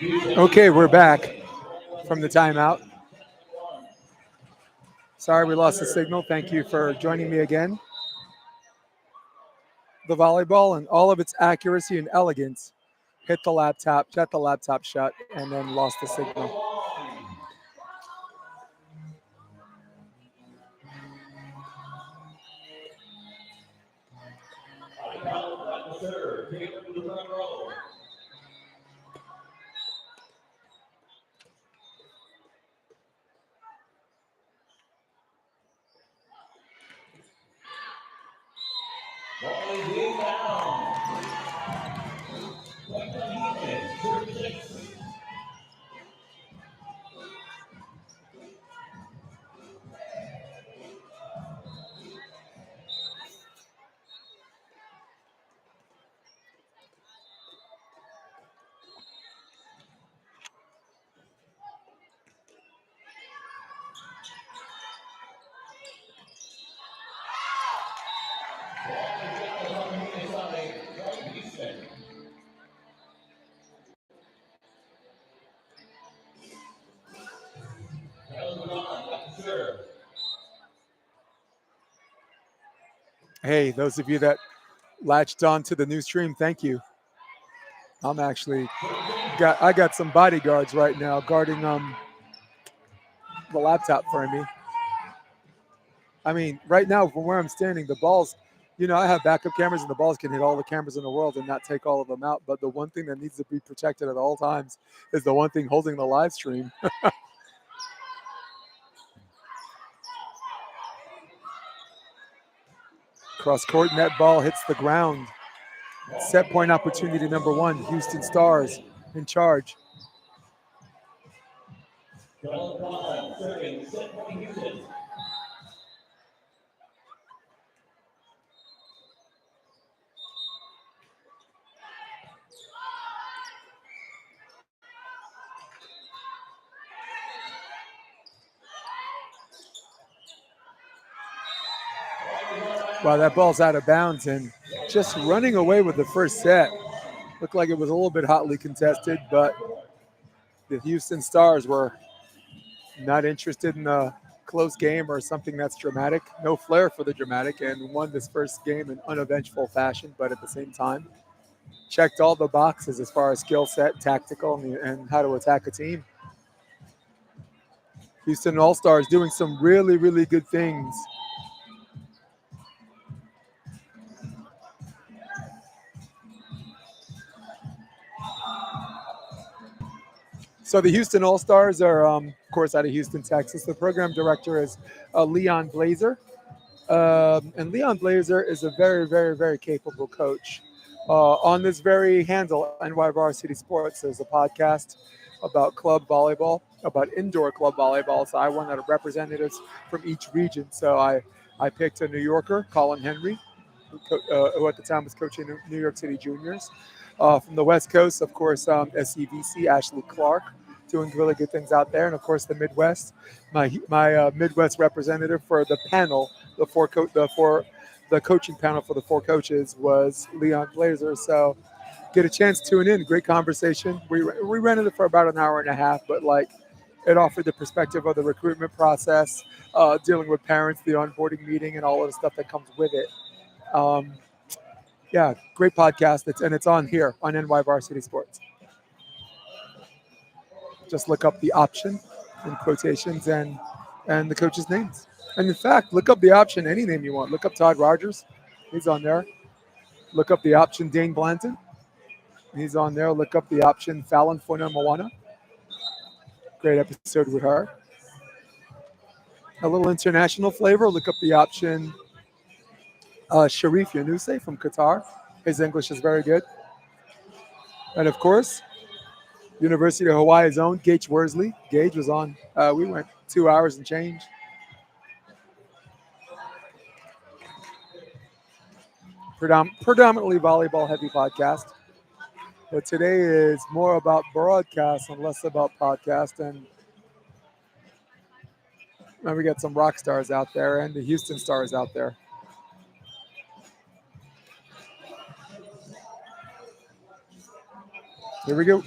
Okay, we're back from the timeout. Sorry we lost the signal. Thank you for joining me again. The volleyball and all of its accuracy and elegance hit the laptop, shut the laptop shut, and then lost the signal. Hey, those of you that latched on to the new stream, thank you. I'm actually I got some bodyguards right now guarding the laptop for me. I mean, right now from where I'm standing, the balls, I have backup cameras and the balls can hit all the cameras in the world and not take all of them out. But the one thing that needs to be protected at all times is the one thing holding the live stream. Cross court net ball hits the ground. Set point opportunity number one. Houston Stars in charge. Wow, that ball's out of bounds and just running away with the first set. Looked like it was a little bit hotly contested, but the Houston Stars were not interested in a close game or something that's dramatic. No flair for the dramatic, and won this first game in uneventful fashion, but at the same time, checked all the boxes as far as skill set, tactical, and how to attack a team. Houston All-Stars doing some really, really good things. So the Houston All-Stars are, of course, out of Houston, Texas. The program director is Leon Blazer. And Leon Blazer is a very, very, very capable coach. On this very handle, NY Varsity Sports, there's a podcast about club volleyball, about indoor club volleyball. So I wanted representatives from each region. So I picked a New Yorker, Colin Henry, who at the time was coaching New York City Juniors. From the West Coast, of course, SCVC, Ashley Clark, doing really good things out there. And, of course, the Midwest, my Midwest representative for the panel, the coaching panel for the four coaches was Leon Blazer. So get a chance to tune in. Great conversation. We ran it for about an hour and a half, but, it offered the perspective of the recruitment process, dealing with parents, the onboarding meeting, and all of the stuff that comes with it. Yeah, great podcast. It's on here on NY Varsity Sports. Just look up the option in quotations and the coaches' names. And in fact, look up the option, any name you want. Look up Todd Rogers. He's on there. Look up the option Dane Blanton. He's on there. Look up the option Fallon Funa Moana. Great episode with her. A little international flavor. Look up the option Sharif Younuseh from Qatar. His English is very good. And of course, University of Hawaii's own Gage Worsley. Gage was on. We went 2 hours and change. Predominantly volleyball heavy podcast. But today is more about broadcast and less about podcast. And we got some rock stars out there and the Houston Stars out there. Here we go.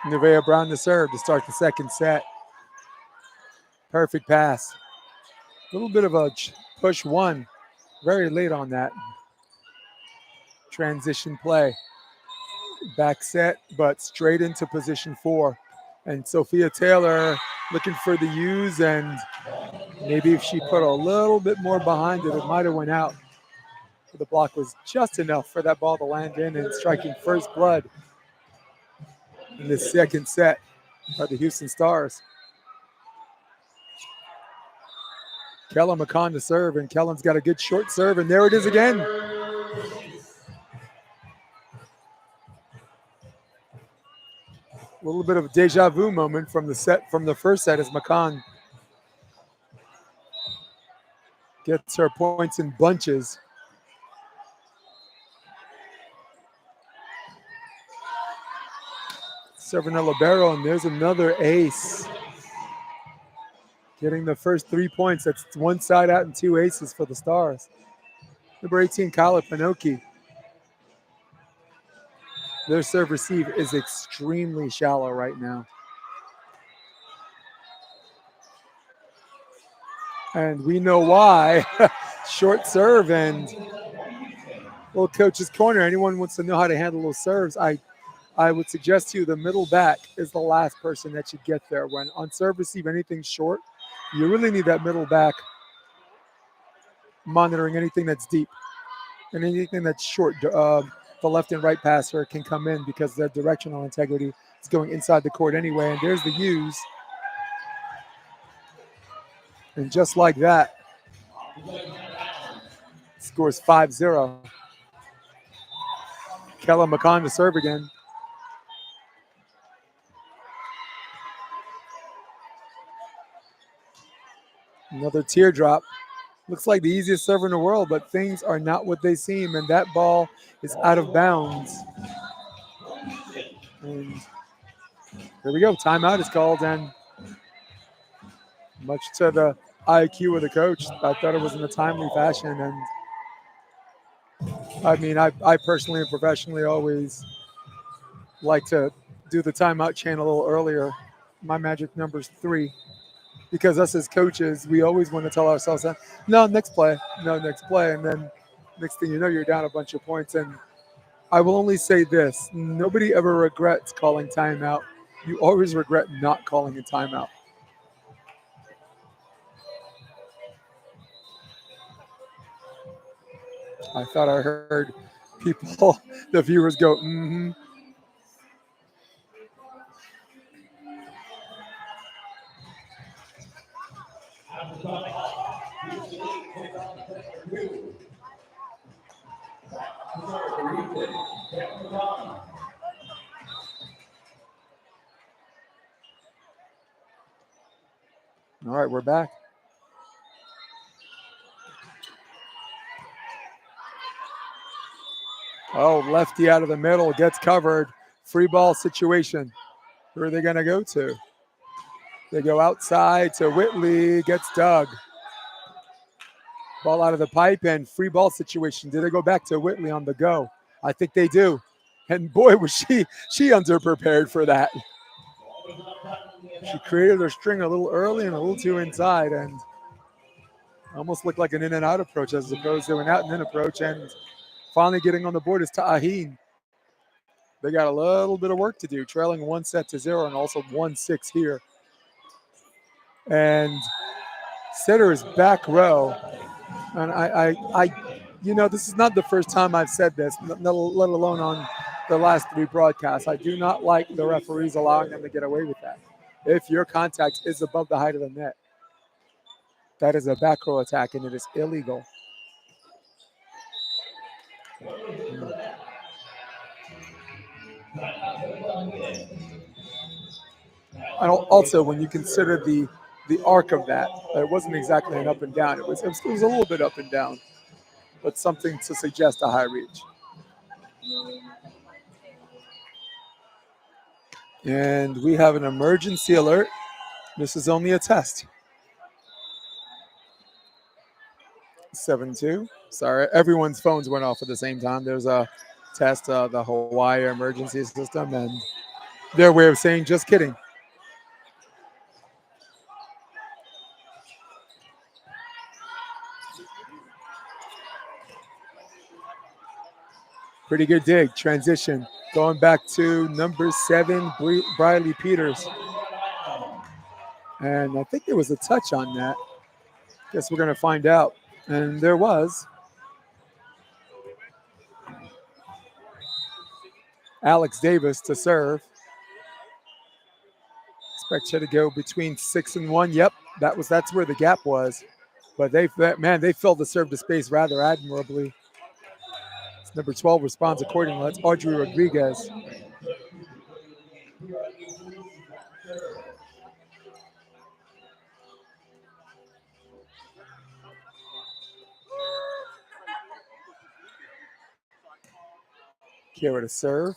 Nevaeh Brown to serve to start the second set. Perfect pass. A little bit of a push one. Very late on that. Transition play. Back set, but straight into position 4. And Sophia Taylor looking for the use, and maybe if she put a little bit more behind it, it might have went out. But the block was just enough for that ball to land in and striking first blood in the second set by the Houston Stars. Kellen McCon to serve, and Kellen's got a good short serve, and there it is again. A little bit of a deja vu moment from the first set as McCon gets her points in bunches. Serving a libero, and there's another ace. Getting the first 3 points. That's one side out and 2 aces for the Stars. Number 18, Kyla Pinoki. Their serve receive is extremely shallow right now. And we know why. Short serve and little coach's corner. Anyone wants to know how to handle those serves, I would suggest to you the middle back is the last person that should get there. When on serve receive anything short, you really need that middle back monitoring anything that's deep and anything that's short. The left and right passer can come in because their directional integrity is going inside the court anyway. And there's the use. And just like that, scores 5-0. Kella McCon to serve again. Another teardrop. Looks like the easiest server in the world, but things are not what they seem, and that ball is out of bounds. And here we go. Timeout is called, and much to the IQ of the coach, I thought it was in a timely fashion. And I mean, I personally and professionally always like to do the timeout chain a little earlier. My magic number is 3. Because us as coaches, we always want to tell ourselves, no, next play. And then next thing you know, you're down a bunch of points. And I will only say this. Nobody ever regrets calling timeout. You always regret not calling a timeout. I thought I heard people, the viewers go, mm-hmm. All right, we're back. Oh, lefty out of the middle, gets covered. Free ball situation. Who are they going to go to? They go outside to Whitley, gets dug. Ball out of the pipe and free ball situation. Do they go back to Whitley on the go? I think they do. And boy, was she underprepared for that. She created her string a little early and a little too inside, and almost looked like an in and out approach as opposed to an out and in approach. And finally getting on the board is Ta'aheen. They got a little bit of work to do, trailing 1-0 and also 1-6 here. And setter is back row. And I this is not the first time I've said this, let alone on the last 3 broadcasts. I do not like the referees allowing them to get away with that. If your contact is above the height of the net, that is a back row attack, and it is illegal. And also, when you consider the arc of that, it wasn't exactly an up and down. It was a little bit up and down, but something to suggest a high reach. And we have an emergency alert. This is only a test. 7-2. Sorry, everyone's phones went off at the same time. There's a test of the Hawaii emergency system, and Their way of saying just kidding. Pretty good dig. Transition. Going back to number 7, Briley Peters. And I think there was a touch on that. Guess we're going to find out. And there was. Alex Davis to serve. Expect you to go between 6 and 1. Yep, that's where the gap was. But they filled the serve to space rather admirably. Number 12 responds accordingly. That's Audrey Rodriguez. Kira to serve.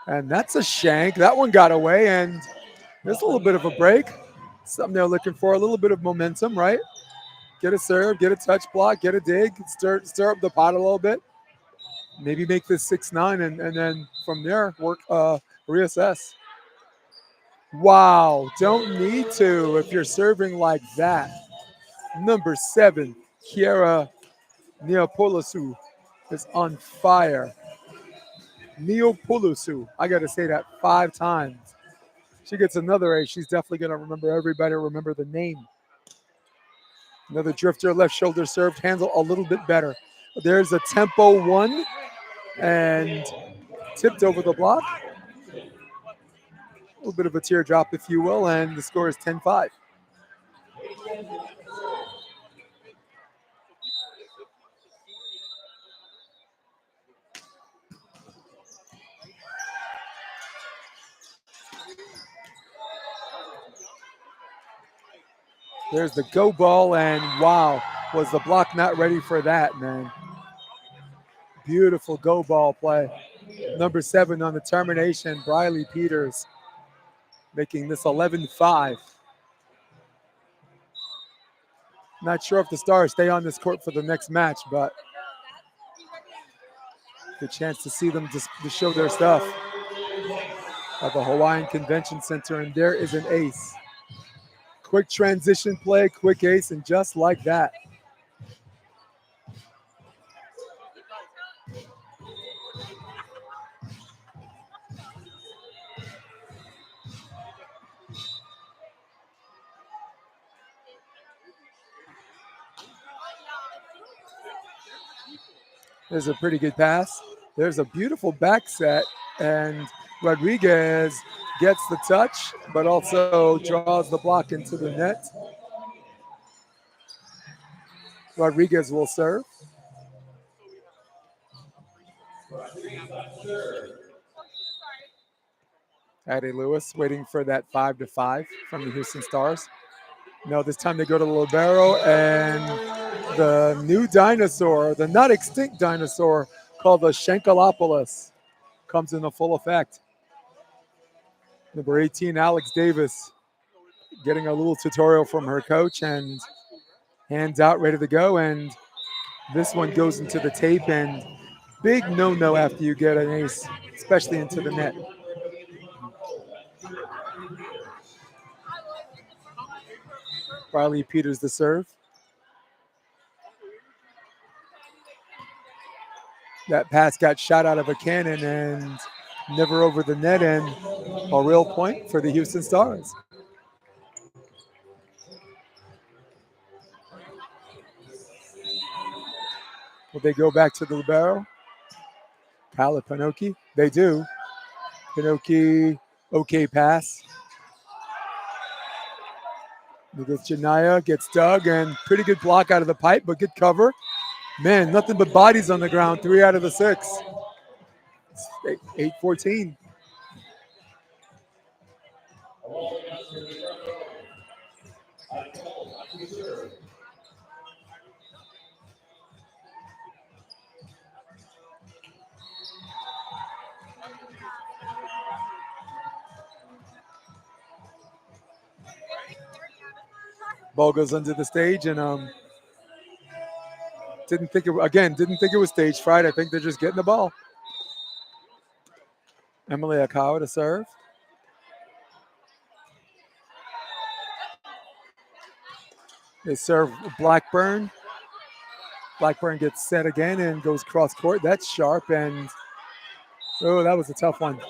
And that's a shank. That one got away, and there's a little bit of a break. Something they're looking for, a little bit of momentum, right? Get a serve, get a touch block, get a dig, stir up the pot a little bit. Maybe make this 6-9, and then from there, reassess. Wow, don't need to if you're serving like that. Number 7, Kiera Neopoulos is on fire. Neopoulos. I got to say that 5 times. She gets another A. She's definitely going to remember everybody, remember the name. Another drifter, left shoulder served, handle a little bit better. There's a tempo 1 and tipped over the block. A little bit of a teardrop, if you will, and the score is 10-5. There's the go ball, and wow, was the block not ready for that, man. Beautiful go ball play. Number 7 on the termination, Briley Peters, making this 11-5. Not sure if the Stars stay on this court for the next match, but good chance to see them just to show their stuff at the Hawaiian Convention Center, and there is an ace. Quick transition play, quick ace, and just like that. There's a pretty good pass. There's a beautiful back set, and Rodriguez gets the touch, but also draws the block into the net. Rodriguez will serve. Addie Lewis waiting for that 5-5 from the Houston Stars. No, this time they go to the libero, and the new dinosaur, the not extinct dinosaur called the Shankalopoulos, comes into full effect. Number 18, Alex Davis, getting a little tutorial from her coach, and hands out, ready to go. And this one goes into the tape, and big no-no after you get an ace, especially into the net. Briley Peters the serve. That pass got shot out of a cannon and never over the net, and a real point for the Houston Stars. Will they go back to the libero? Kyle Pinoki? They do. Pinoki, okay pass. With Janaya, gets dug, and pretty good block out of the pipe, but good cover. Man, nothing but bodies on the ground, 3 out of the 6. 8-14. Ball goes under the stage, and didn't think it was stage fright. I think they're just getting the ball. Emily Akawa to serve. They serve Blackburn. Blackburn gets set again and goes cross court. That's sharp, and oh, that was a tough one.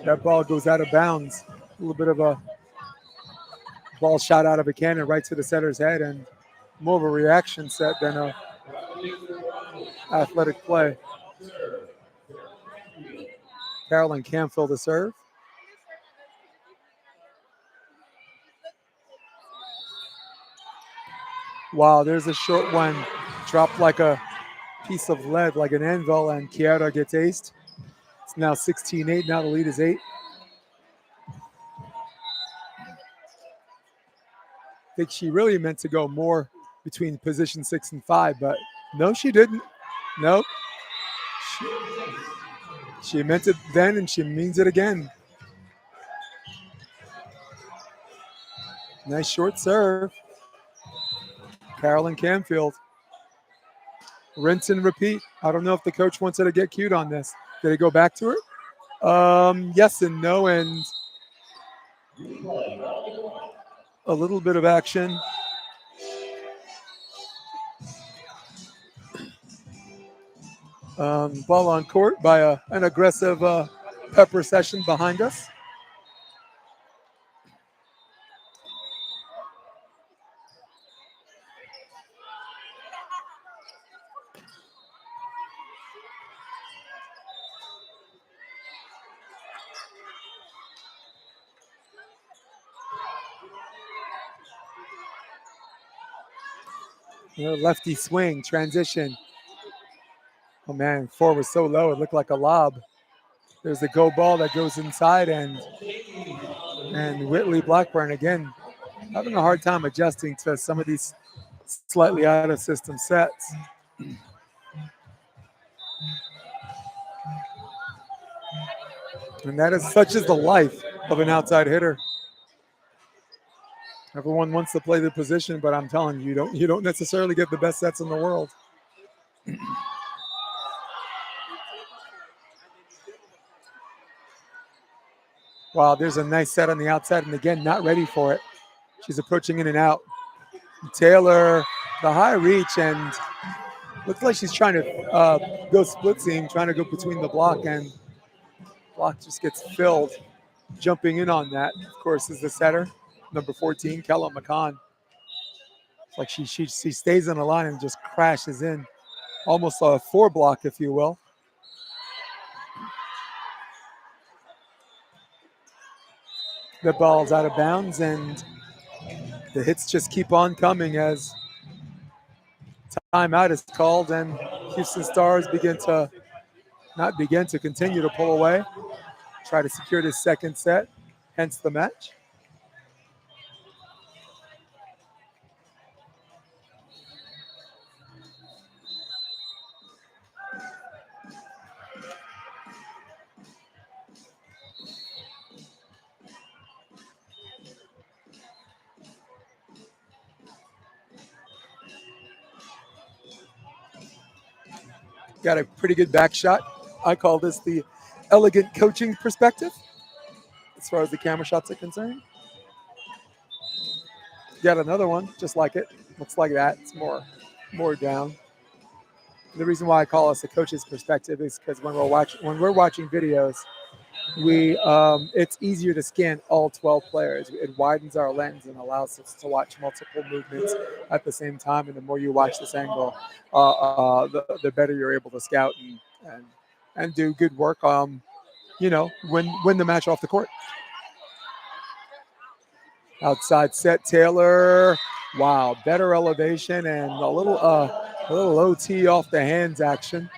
That ball goes out of bounds. A little bit of a ball shot out of a cannon right to the setter's head, and more of a reaction set than a athletic play. Carolyn Canfield to serve. Wow, there's a short one. Dropped like a piece of lead, like an anvil, and Chiara gets aced. It's now 16-8. Now the lead is 8. I think she really meant to go more between position 6 and 5, but no, she didn't. Nope. She meant it then, and she means it again. Nice short serve. Carolyn Canfield. Rinse and repeat. I don't know if the coach wants her to get cute on this. Did he go back to her? Yes and no, and a little bit of action. Ball on court by an aggressive pepper session behind us. Lefty swing, transition. Oh man, 4 was so low, it looked like a lob. There's the go ball that goes inside, and Whitley Blackburn again having a hard time adjusting to some of these slightly out of system sets. And that is such is the life of an outside hitter. Everyone wants to play the position, but I'm telling you, you don't necessarily get the best sets in the world. Wow, there's a nice set on the outside, and again, not ready for it. She's approaching in and out. Taylor, the high reach, and looks like she's trying to go split seam, trying to go between the block, and block just gets filled. Jumping in on that, of course, is the setter, number 14, Kella McCann. It's like she stays on the line and just crashes in. Almost a 4 block, if you will. The ball's out of bounds, and the hits just keep on coming as timeout is called, and Houston Stars continue to pull away, try to secure this second set, hence the match. Got a pretty good back shot. I call this the elegant coaching perspective as far as the camera shots are concerned. Got another one just like it. Looks like that. It's more down. The reason why I call us a coach's perspective is because when we're watching videos, it's easier to scan all 12 players. It widens our lens and allows us to watch multiple movements at the same time. And the more you watch this angle, the better you're able to scout and do good work. Win the match off the court. Outside set, Taylor. Wow, better elevation and a little OT off the hands action.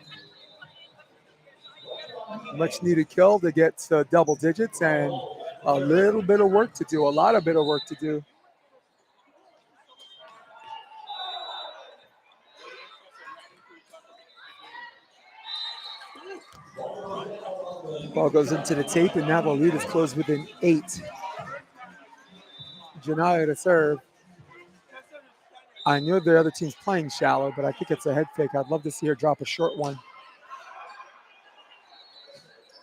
Much needed kill to get to double digits, and a little bit of work to do, a lot of bit of work to do. Ball goes into the tape, and now the lead is closed within 8. Janaya to serve. I know the other team's playing shallow, but I think it's a head fake. I'd love to see her drop a short one.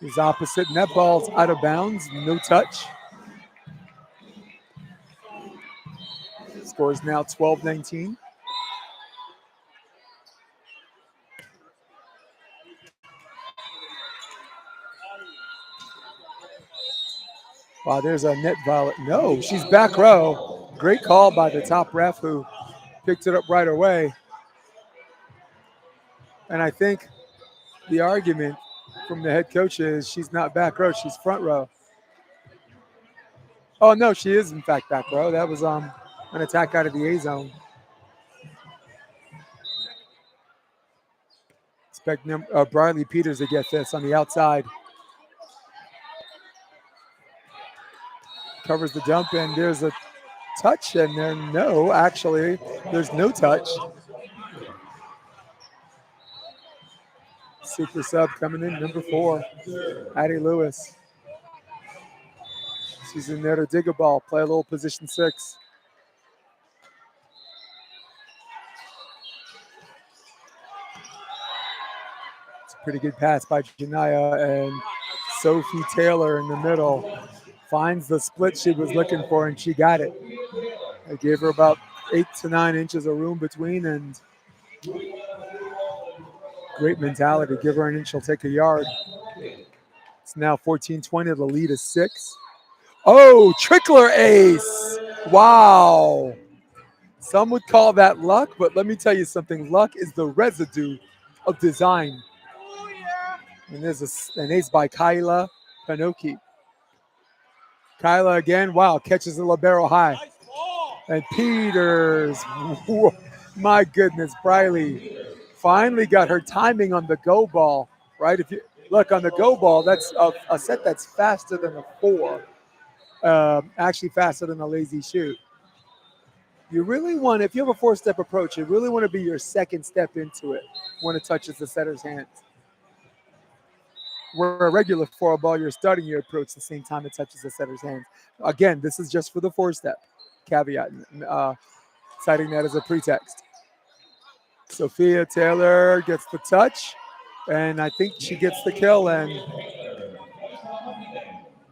Is opposite. Net ball's out of bounds. No touch. Score is now 12-19. Wow, there's a net violation. No, she's back row. Great call by the top ref who picked it up right away. And I think the argument from the head coach is she's not back row, she's front row. Oh, no, she is, in fact, back row. That was an attack out of the A zone. Expect Briley Peters to get this on the outside. Covers the dump, and there's a touch, and then no, actually, there's no touch. Super sub coming in, number 4, Addie Lewis. She's in there to dig a ball, play a little position 6. It's a pretty good pass by Janaya, and Sophie Taylor in the middle finds the split she was looking for, and she got it. I gave her about 8 to 9 inches of room between, and great mentality. Give her an inch, she'll take a yard. It's now 14-20. The lead is 6. Oh, trickler ace. Wow. Some would call that luck, but let me tell you something. Luck is the residue of design. And there's an ace by Kyla Panoki. Kyla again, wow, catches the libero high. And Peters, whoa, my goodness, Briley finally got her timing on the go ball, right? If you look on the go ball, that's a set that's faster than a 4, actually faster than a lazy shoot. You really want, if you have a 4-step approach, you really want to be your second step into it when it touches the setter's hands. Where a regular 4 ball, you're starting your approach the same time it touches the setter's hands. Again, this is just for the 4-step caveat, citing that as a pretext. Sophia Taylor gets the touch, and I think she gets the kill, and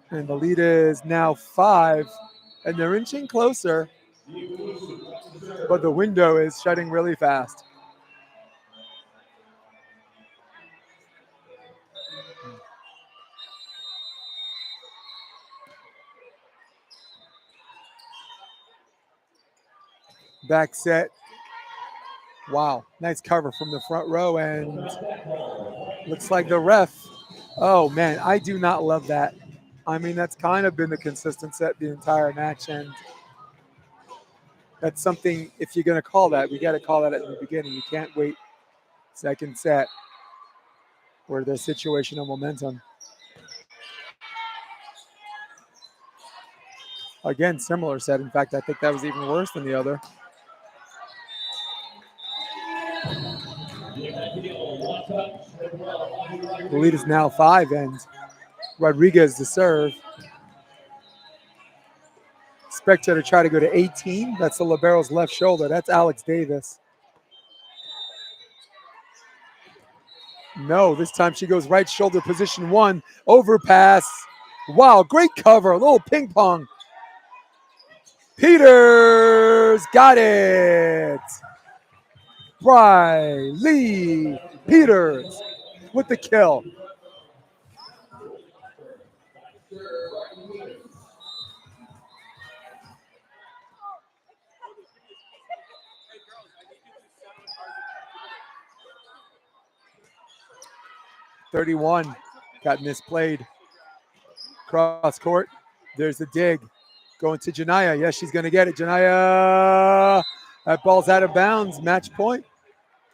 the lead is now 5, and they're inching closer, but the window is shutting really fast. Back set. Wow, nice cover from the front row, and looks like the ref. Oh man, I do not love that. I mean, that's kind of been the consistent set the entire match, and that's something, if you're going to call that, we got to call that at the beginning. You can't wait second set where there's situational momentum. Again, similar set. In fact, I think that was even worse than the other. The lead is now 5, and Rodriguez to serve. Expect her to try to go to 18. That's the libero's left shoulder. That's Alex Davis. No, this time she goes right shoulder, position 1. Overpass. Wow, great cover. A little ping pong. Peters got it. Riley Peters with the kill. .31 got misplayed. Cross court. There's the dig. Going to Janaya. Yes, she's going to get it. Janaya. That ball's out of bounds. Match point.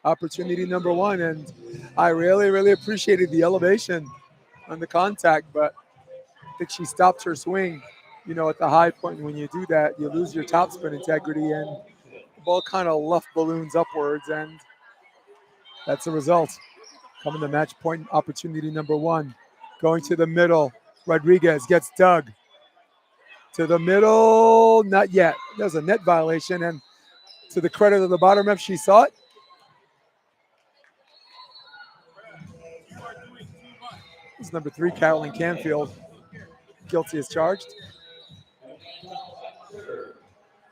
Opportunity number 1. And I really, really appreciated the elevation on the contact, but I think she stopped her swing, you know, at the high point. And when you do that, you lose your topspin integrity, and the ball kind of luff balloons upwards, and that's the result. Coming to match point, opportunity number 1. Going to the middle. Rodriguez gets dug. To the middle, not yet. There's a net violation, and to the credit of the bottom ref, she saw it. This is number 3, Carolyn Canfield. Guilty as charged.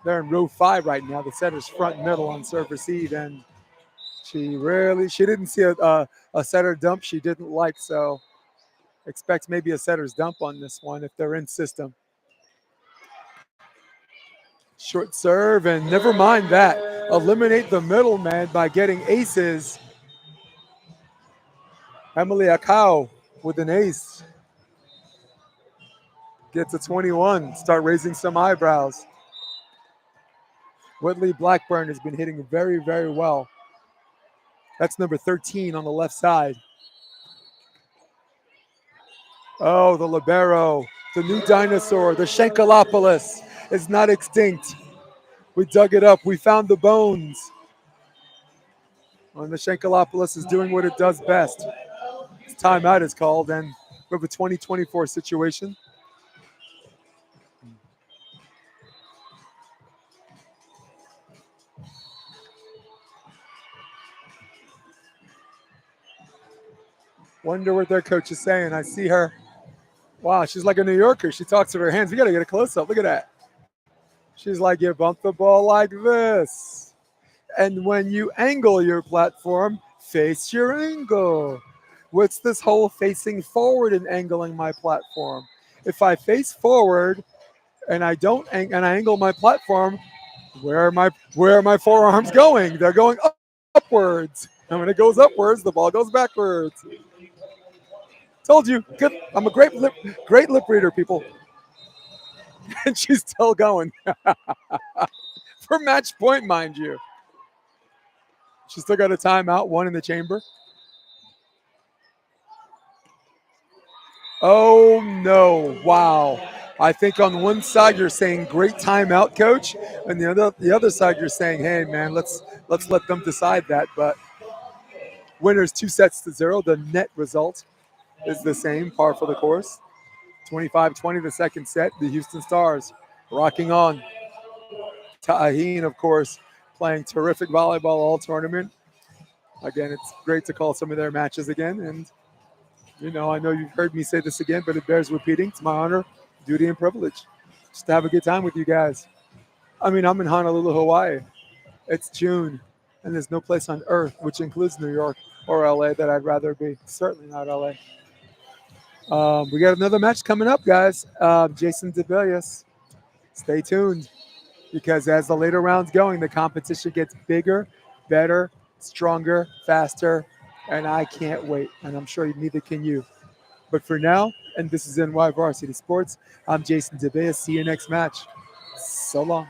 They're in row 5 right now. The setter's front and middle on serve receive, and she didn't see a setter dump she didn't like, so expect maybe a setter's dump on this one if they're in system. Short serve, and never mind that. Eliminate the middleman by getting aces. Emily Akau with an ace. Gets a 21. Start raising some eyebrows. Whitley Blackburn has been hitting very, very well. That's number 13 on the left side. Oh, the libero, the new dinosaur, the Shankalopoulos is not extinct. We dug it up. We found the bones. And the Shankalopoulos is doing what it does best. Timeout is called, and we have a 2024 situation. Wonder what their coach is saying. I see her. Wow, she's like a New Yorker. She talks with her hands. We got to get a close up. Look at that. She's like, you bump the ball like this. And when you angle your platform, face your angle. What's this whole facing forward and angling my platform? If I face forward and I don't and I angle my platform, where are my forearms going? They're going upwards. And when it goes upwards, the ball goes backwards. Told you, good. I'm a great lip reader, people. And she's still going for match point, mind you. She's still got a timeout, one in the chamber. Oh no! Wow. I think on one side you're saying great timeout, coach, and the other side you're saying, hey man, let's let them decide that. But winners 2-0. The net result is the same, par for the course. 25-20 the second set. The Houston Stars rocking on. Taheen, of course, playing terrific volleyball all tournament. Again, it's great to call some of their matches again. And, I know you've heard me say this again, but it bears repeating. It's my honor, duty, and privilege just to have a good time with you guys. I mean, I'm in Honolulu, Hawaii. It's June, and there's no place on earth, which includes New York or LA, that I'd rather be. Certainly not LA. We got another match coming up, guys. Jason DeBellis. Stay tuned, because as the later rounds going, the competition gets bigger, better, stronger, faster, and I can't wait. And I'm sure neither can you. But for now, and this is NY Varsity Sports, I'm Jason DeBellis. See you next match. So long.